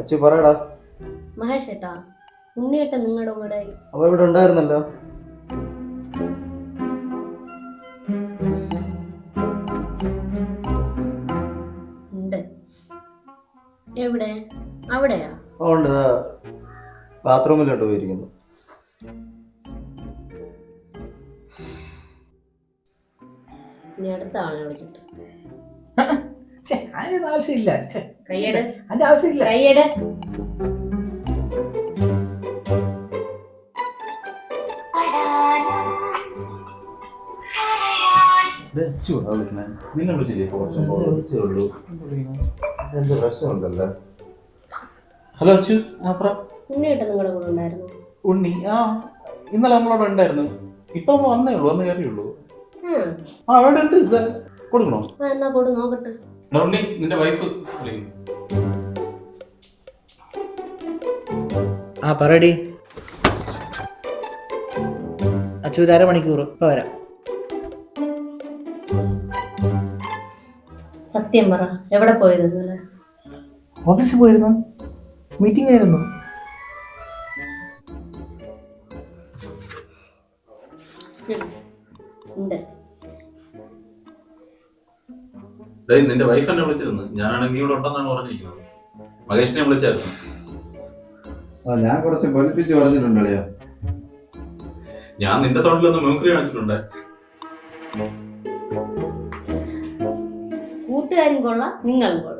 അച്ചു പറയടാ. മഹേഷ് ഏട്ടാ, ഉണ്ണിയേട്ട നിങ്ങളുടെ കൂടെ അവ ഇവിടെ ഉണ്ടായിരുന്നല്ലോ. ഉണ്ട്. എവിടെ? അവിടെയാ? ഉണ്ട്, ബാത്റൂമിലോട്ട് പോയിരിക്കുന്നു. ഇനി അടുത്ത ആളെ വിളിച്ചിട്ട് ആവശ്യമില്ല. കയ്യട്, അതിന്റെ ആവശ്യമില്ല. കയ്യട്. നിങ്ങൾ വിളിച്ചില്ലേ? എന്ത് പ്രശ്നമുണ്ടല്ലോ. ഹലോ അച്ചു. ആ പറ. ഉണ്ണിയേട്ട നിങ്ങളുടെ കൂടെ ഉണ്ടായിരുന്നു? ഉണ്ണി ഇന്നലെ നമ്മളവിടെ ഉണ്ടായിരുന്നു. ഇപ്പൊ വന്നേ ഉള്ളൂ, വന്ന് കയറിയുള്ളൂ. അവിടെ ഉണ്ട്. ഇത് കൊടുക്കണോ? എന്നാ കൊടു നോക്കട്ടെ. ഉണ്ണി, നിന്റെ വൈഫ് വിളിക്കുന്നു. പറയടി അച്ചു. 1/2 മണിക്കൂർ ഇപ്പൊ വരാം. സത്യം പറ, എവിടെ പോയത് ഇന്നലെ? ഓഫീസിൽ പോയിരുന്നു, മീറ്റിംഗ് ആയിരുന്നു. ഉണ്ട്. നിന്റെ വൈഫ് എന്നെ വിളിച്ചിരുന്നു. ഞാനാണെങ്കിൽ നീ ഇവിടെ ഉണ്ടെന്നാണ് പറഞ്ഞിരിക്കുന്നത്. മഹേഷിനെ വിളിച്ചായിരുന്നു. ഞാൻ കുറച്ച് പൊലിപ്പിച്ച് പറഞ്ഞിട്ടുണ്ടല്ലോ. ഞാൻ നിന്റെ സൗണ്ടിലൊന്ന് മ്യൂക്രി കാണിച്ചിട്ടുണ്ട്. കൂട്ടുകാരും കൊള്ളാം, നിങ്ങളും കൊള്ളാം.